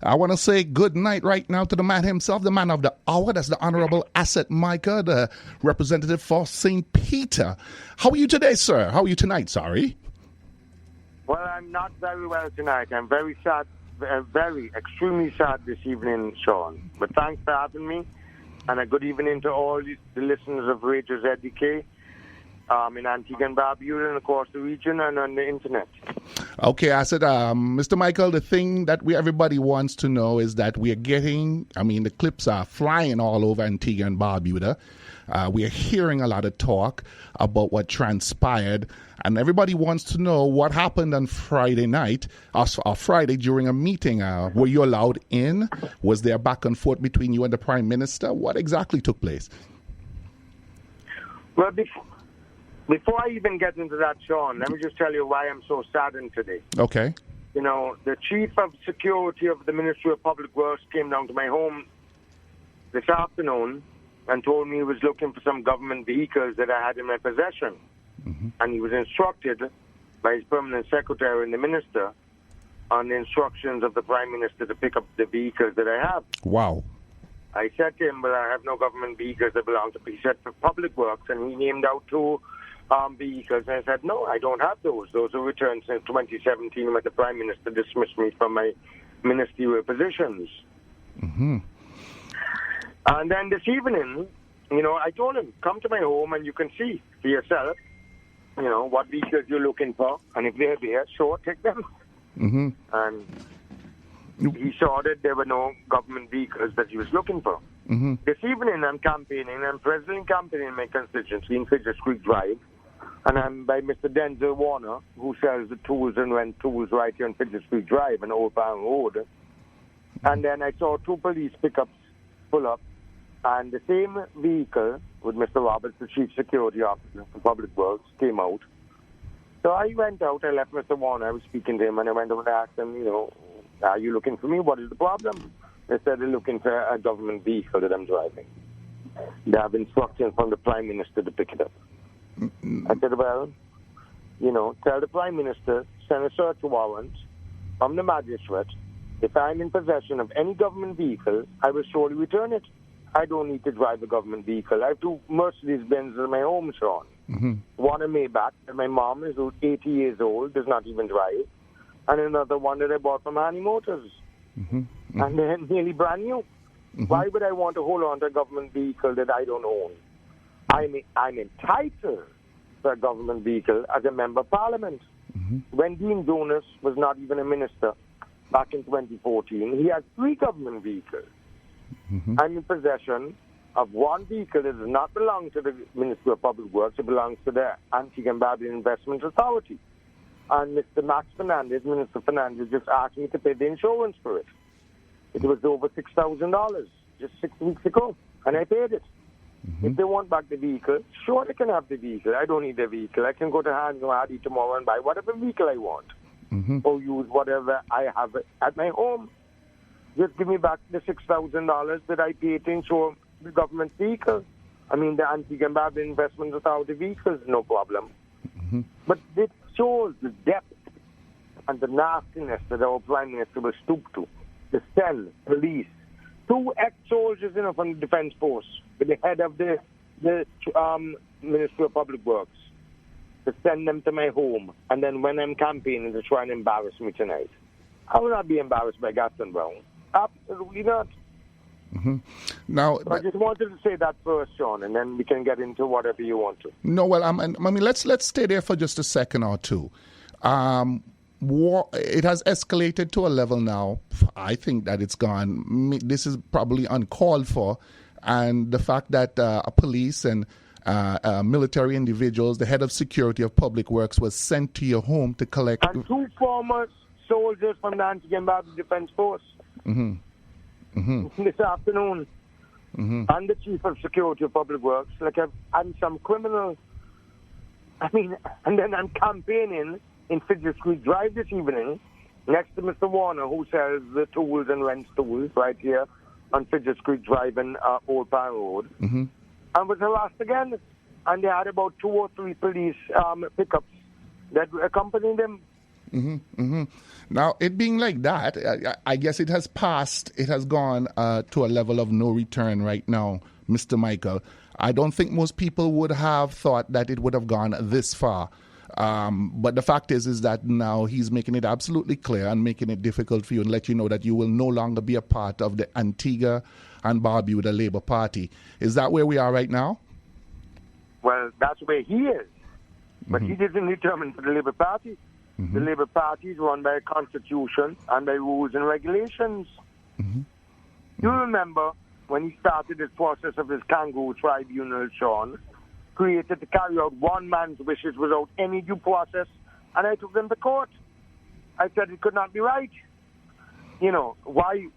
I want to say good night right now to the man himself, the man of the hour. That's the Honorable Asot Michael, the representative for St. Peter. How are you today, sir? How are you tonight, sorry? Well, I'm not very well tonight. I'm very sad, extremely sad this evening, Sean. But thanks for having me, and a good evening to all the listeners of Radio ZDK in Antigua and Barbuda and across the region and on the internet. Okay, I said, Mr. Michael, the thing that everybody wants to know is that we are getting, the clips are flying all over Antigua and Barbuda. We are hearing a lot of talk about what transpired, and everybody wants to know what happened on Friday night, or Friday during a meeting. Were you allowed in? Was there back and forth between you and the Prime Minister? What exactly took place? Well, before I even get into that, Sean, let me just tell you why I'm so saddened today. Okay. You know, the Chief of Security of the Ministry of Public Works came down to my home this afternoon and told me he was looking for some government vehicles that I had in my possession. Mm-hmm. And he was instructed by his permanent secretary and the minister on the instructions of the Prime Minister to pick up the vehicles that I have. Wow. I said to him, but I have no government vehicles that belong to, he said, for public works, and he named out two vehicles, and I said, no, I don't have those. Those were returned since 2017 when the Prime Minister dismissed me from my ministerial positions. Mm-hmm. And then this evening, I told him, come to my home and you can see for yourself, what vehicles you're looking for. And if they're there, sure, take them. Mm-hmm. And he saw that there were no government vehicles that he was looking for. Mm-hmm. This evening, I'm campaigning. I'm presently campaigning in my constituency in Fidget Creek Drive. And I'm by Mr. Denzel Warner, who sells the tools and rent tools right here on Fidget Creek Drive and Old Town Road. And then I saw two police pickups pull up. And the same vehicle with Mr. Roberts, the Chief Security Officer for Public Works, came out. So I went out, I left Mr. Warner, I was speaking to him, and I went over and asked him, are you looking for me? What is the problem? They said they're looking for a government vehicle that I'm driving. They have instructions from the Prime Minister to pick it up. I said, well, tell the Prime Minister, send a search warrant from the magistrate. If I'm in possession of any government vehicle, I will surely return it. I don't need to drive a government vehicle. I have two Mercedes-Benz in my home, Sean. Mm-hmm. One a Maybach that my mom is 80 years old, does not even drive. And another one that I bought from Annie Motors. Mm-hmm. Mm-hmm. And they're nearly brand new. Mm-hmm. Why would I want to hold on to a government vehicle that I don't own? I'm entitled to a government vehicle as a member of parliament. Mm-hmm. When Dean Jonas was not even a minister back in 2014, he had 3 government vehicles. Mm-hmm. I'm in possession of one vehicle that does not belong to the Ministry of Public Works. It belongs to the Antigua and Barbuda Investment Authority. And Mr. Max Fernandez, Minister Fernandez, just asked me to pay the insurance for it. It was over $6,000 just 6 weeks ago, and I paid it. Mm-hmm. If they want back the vehicle, sure, they can have the vehicle. I don't need the vehicle. I can go to Hardy tomorrow and buy whatever vehicle I want, mm-hmm. or use whatever I have at my home. Just give me back the $6,000 that I paid to insure the government vehicle. The Antigua and Barbuda Investment Authority vehicles, no problem. Mm-hmm. But it shows the depth and the nastiness that our Prime Minister will stoop to send police, 2 ex-soldiers from the Defence Force, with the head of the Ministry of Public Works, to send them to my home, and then when I'm campaigning to try and embarrass me tonight. I will not be embarrassed by Gaston Brown. Absolutely not. Mm-hmm. Now, I just wanted to say that first, Sean, and then we can get into whatever you want to. No, well, let's stay there for just a second or two. It has escalated to a level now. I think that it's gone. This is probably uncalled for, and the fact that a police and military individuals, the head of security of Public Works, was sent to your home to collect. And 2 former soldiers from the Antigua and Barbuda Defence Force. Mm-hmm. Mm-hmm. This afternoon. Mm-hmm. And the Chief of Security of Public Works. Like I'm some criminal. And then I'm campaigning in Fidget Creek Drive this evening next to Mr. Warner, who sells the tools and rents tools right here on Fidget Creek Drive and Old Town Road. Mm-hmm. And was harassed again. And they had about 2 or 3 police pickups that accompanied them. Now, it being like that, I guess it has passed, it has gone to a level of no return right now, Mr. Michael. I don't think most people would have thought that it would have gone this far. But the fact is that now he's making it absolutely clear and making it difficult for you and let you know that you will no longer be a part of the Antigua and Barbuda Labour Party. Is that where we are right now? Well, that's where he is. But he didn't determine for the Labour Party. The Labour Party is run by a constitution and by rules and regulations. You remember when he started this process of his kangaroo tribunal, Sean, created to carry out one man's wishes without any due process, and I took them to court. I said it could not be right. You know, why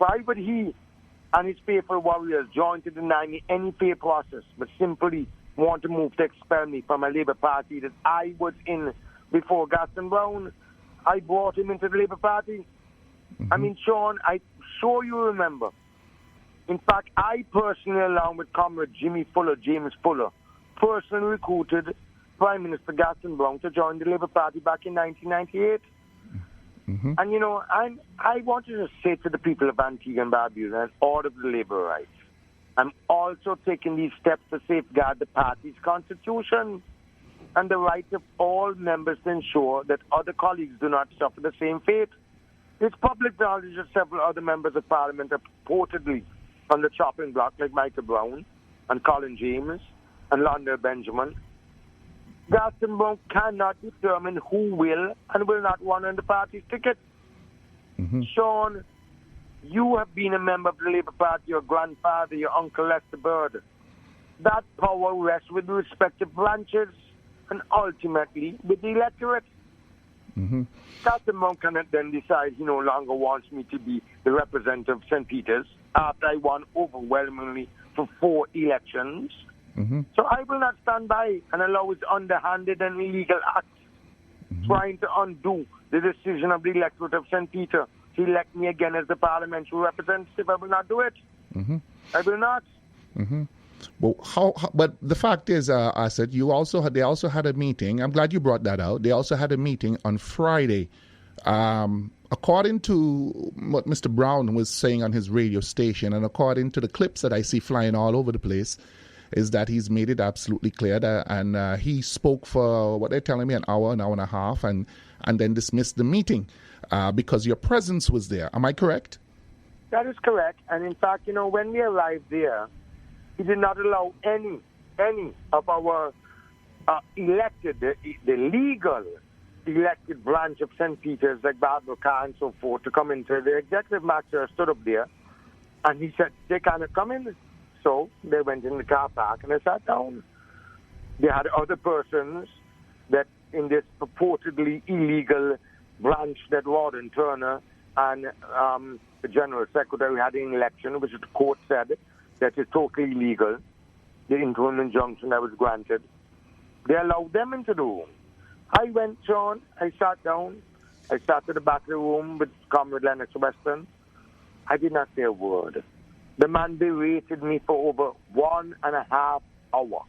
would he and his faithful warriors join to deny me any fair process, but simply want to move to expel me from a Labour Party that I was in before Gaston Brown? I brought him into the Labour Party. I mean, Sean, I'm sure you remember. In fact, I personally, along with Comrade James Fuller, personally recruited Prime Minister Gaston Brown to join the Labour Party back in 1998. And, you know, I wanted to say to the people of Antigua and Barbuda and all of the labour rights, I'm also taking these steps to safeguard the party's constitution and the right of all members to ensure that other colleagues do not suffer the same fate. It's public knowledge that several other members of Parliament are purportedly on the chopping block, like Michael Brown and Colin James and Londell Benjamin. Gaston Brown cannot determine who will and will not run on the party's ticket. Sean, you have been a member of the Labour Party, your grandfather, your uncle Lester Bird. That power rests with the respective branches and ultimately with the electorate. Gaston Brown cannot then decide he no longer wants me to be the representative of St. Peter's after I won overwhelmingly for 4 elections. So I will not stand by and allow his underhanded and illegal acts trying to undo the decision of the electorate of St. Peter to elect me again as the parliamentary representative. I will not do it. I will not. Well, but the fact is, Asot, they also had a meeting. I'm glad you brought that out. They also had a meeting on Friday. According to what Mr. Brown was saying on his radio station, and according to the clips that I see flying all over the place, is that he's made it absolutely clear that, and he spoke for what they're telling me an hour and a half, and then dismissed the meeting because your presence was there. Am I correct? That is correct. And in fact, you know, when we arrived there, he did not allow any of our elected, the legal elected branch of St. Peter's, like Barbara Carr and so forth, to come into. The executive master stood up there, and he said, they cannot come in. So they went in the car park and they sat down. They had other persons that in this purportedly illegal branch that Rawdon Turner and the General Secretary had in election, which the court said that is totally illegal, the interim injunction that was granted. They allowed them into the room. I went, John, I sat down. I sat at the back of the room with Comrade Lennox Weston. I did not say a word. The man berated me for over 1.5 hours.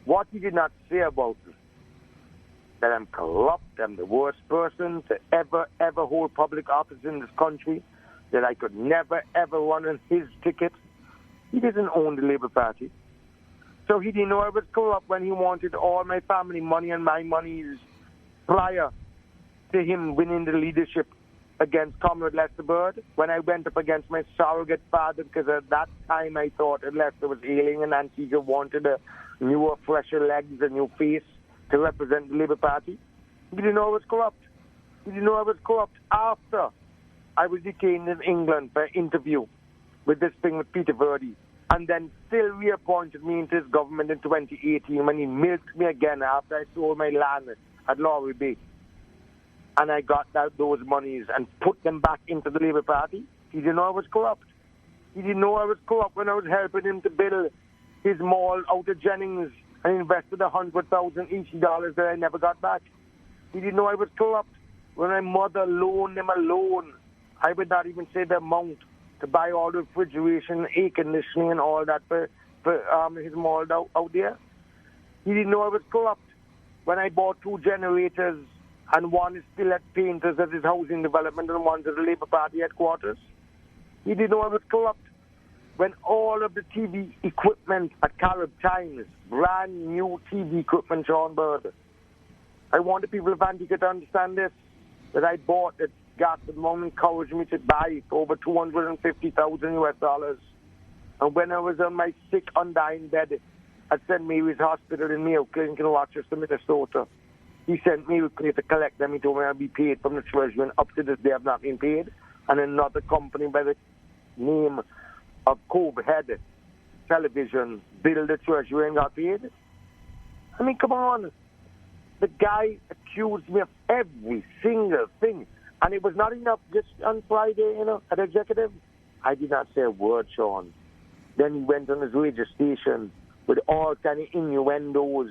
What he did not say about me, that I'm corrupt, I'm the worst person to ever hold public office in this country, that I could never, ever run on his ticket. He didn't own the Labour Party. So he didn't know I was corrupt when he wanted all my family money and my monies prior to him winning the leadership against Comrade Lester Bird, when I went up against my surrogate father, because at that time I thought that Lester was ailing and Antigua wanted a newer, fresher legs, a new face to represent the Labour Party. He didn't know I was corrupt. He didn't know I was corrupt after I was detained in England for an interview with this thing with Peter Verdi, and then still reappointed me into his government in 2018 when he milked me again after I sold my land at Lorry Bay. And I got those monies and put them back into the Labour Party. He didn't know I was corrupt. He didn't know I was corrupt when I was helping him to build his mall out of Jennings and invested $100,000 each dollars that I never got back. He didn't know I was corrupt when my mother loaned him a loan. I would not even say the amount to buy all the refrigeration, air conditioning and all that for his mall out there. He didn't know I was corrupt when I bought 2 generators and one is still at Painters at his housing development and one's at the Labour Party headquarters. He didn't know I was corrupt. When all of the TV equipment at Carib Times, brand new TV equipment, Sean Bird. I want the people of Antigua to understand this, that I bought it. Gaston Mom encouraged me to buy it for over $250,000 US dollars. And when I was on my sick, undying bed at St. Mary's Hospital in Mayo Clinic in Rochester, Minnesota, he sent me with to collect them. He told me I'd be paid from the treasury, and up to this day I've not been paid. And another company by the name of Cobehead Television billed the treasury and got paid. I mean, come on. The guy accused me of every single thing. And it was not enough just on Friday, at executive. I did not say a word, Sean. Then he went on his radio station with all kind of innuendos,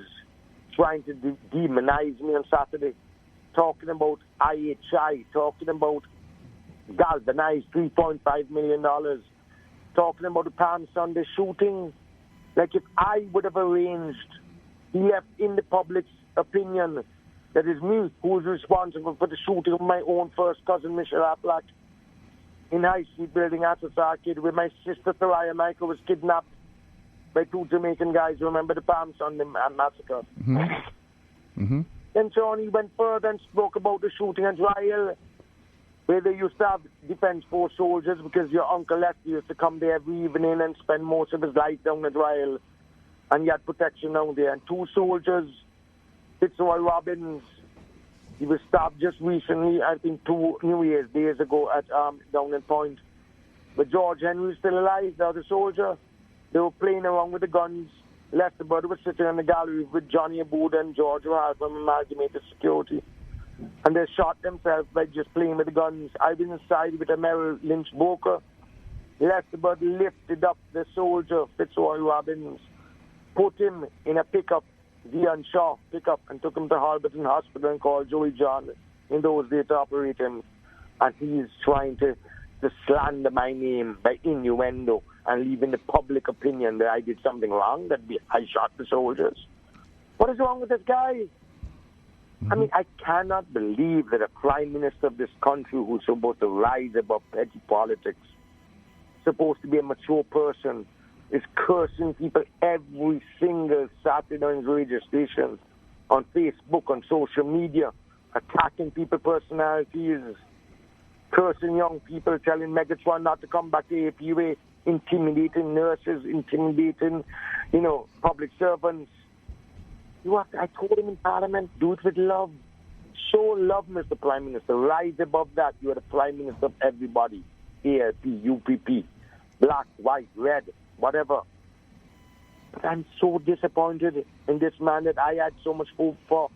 trying to demonize me on Saturday, talking about IHI, talking about galvanized $3.5 million, talking about the Palm Sunday shooting. Like if I would have arranged, he left in the public's opinion that it's me who was responsible for the shooting of my own first cousin, Michelle Aplak, in High Street Building, Asot Arcade, where my sister, Asot Michael, was kidnapped by two Jamaican guys. Remember the Palm Sunday massacre? Mm-hmm. Mm-hmm. Then Sean, he went further and spoke about the shooting at Ryle, where they used to have Defence Force soldiers because your Uncle Lefty used to come there every evening and spend most of his life down at Ryle, and he had protection down there. And two soldiers, Fitzroy Robbins, he was stopped just recently, I think 2 New Year's days ago at down in Point. But George Henry was still alive, the other soldier. They were playing around with the guns. Lester Bird was sitting in the gallery with Johnny Abuda and George Rahal from Amalgamated Security. And they shot themselves by just playing with the guns. I was inside with a Merrill Lynch broker. Lester Bird lifted up the soldier, Fitzroy Robbins, put him in a pickup, Dion Shaw pickup, and took him to Halberton Hospital and called Joey John in those days to operate him. And he's trying to slander my name by innuendo and leaving the public opinion that I did something wrong, that I shot the soldiers. What is wrong with this guy? Mm-hmm. I mean, I cannot believe that a prime minister of this country who's supposed to rise above petty politics, supposed to be a mature person, is cursing people every single Saturday on his radio station, on Facebook, on social media, attacking people's personalities, cursing young people, telling Megatron not to come back to APUA, intimidating nurses, intimidating, public servants. I told him in Parliament, do it with love. Show love, Mr. Prime Minister. Rise above that. You are the Prime Minister of everybody. ALP, UPP, black, white, red, whatever. But I'm so disappointed in this man that I had so much hope for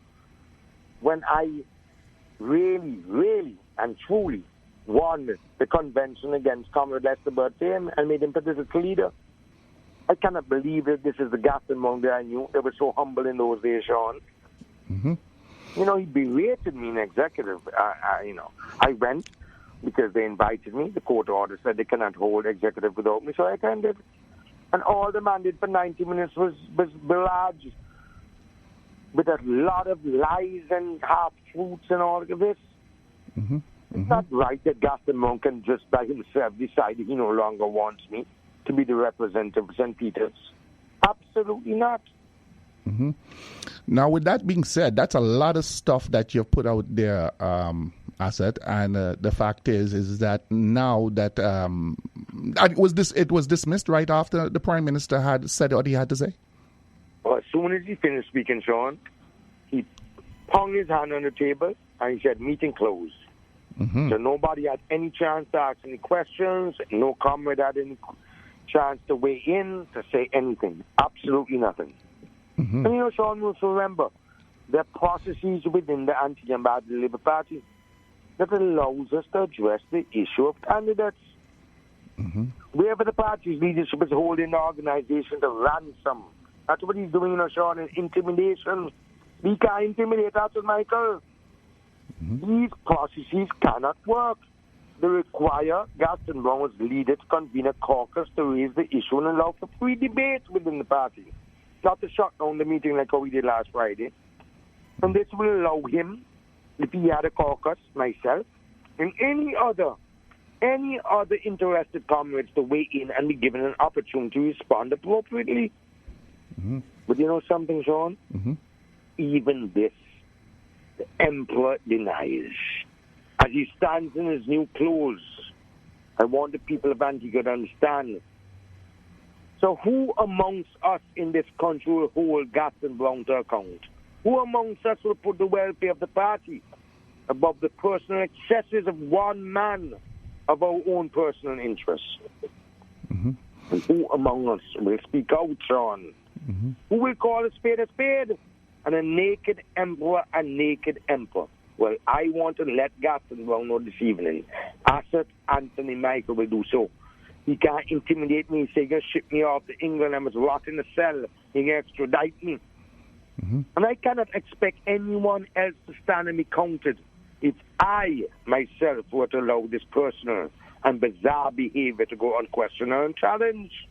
when I really, really and truly won the convention against Comrade Lester Bird and made him political leader. I cannot believe that this is the Gaston Mong that I knew. They were so humble in those days, Sean. Mm-hmm. He berated me in executive. I went because they invited me. The court order said they cannot hold executive without me, so I attended. And all the man did for 90 minutes was barrage with a lot of lies and half-truths and all of this. Mm-hmm. It's not right that Gaston Monk can just by himself decide he no longer wants me to be the representative of St. Peter's. Absolutely not. Mm-hmm. Now, with that being said, that's a lot of stuff that you've put out there, Asot, and the fact is that now that it was dismissed right after the Prime Minister had said what he had to say? Well, as soon as he finished speaking, Sean, he pounded his hand on the table and he said, meeting closed. Mm-hmm. So nobody had any chance to ask any questions. No comrade had any chance to weigh in, to say anything. Absolutely nothing. Mm-hmm. And Sean, must remember, there are processes within the anti-embarrass Labour Party that allows us to address the issue of candidates. Mm-hmm. Wherever the party's leadership is holding the organization to ransom. That's what he's doing, Sean, in intimidation. We can't intimidate Asot Michael. Mm-hmm. These processes cannot work. They require Gaston Brown's leader to convene a caucus to raise the issue and allow for free debate within the party. Not to shut down the meeting like how we did last Friday. And this will allow him the Piada Caucus, myself, and any other interested comrades to weigh in and be given an opportunity to respond appropriately. Mm-hmm. But you know something, Sean? Mm-hmm. Even this, the emperor denies. As he stands in his new clothes, I want the people of Antigua to understand. So who amongst us in this country will hold Gaston Brown to account? Who amongst us will put the welfare of the party above the personal excesses of one man, of our own personal interests? Mm-hmm. And who among us will speak out, Sean? Mm-hmm. Who will call a spade and a naked emperor a naked emperor? Well, I want to let Gaston Brown know this evening. Asot Anthony Michael will do so. He can't intimidate me. He say, "Just ship me off to England. I must rot in a cell. He can extradite me." Mm-hmm. And I cannot expect anyone else to stand and be counted if I, myself, were to allow this personal and bizarre behavior to go unquestioned or unchallenged.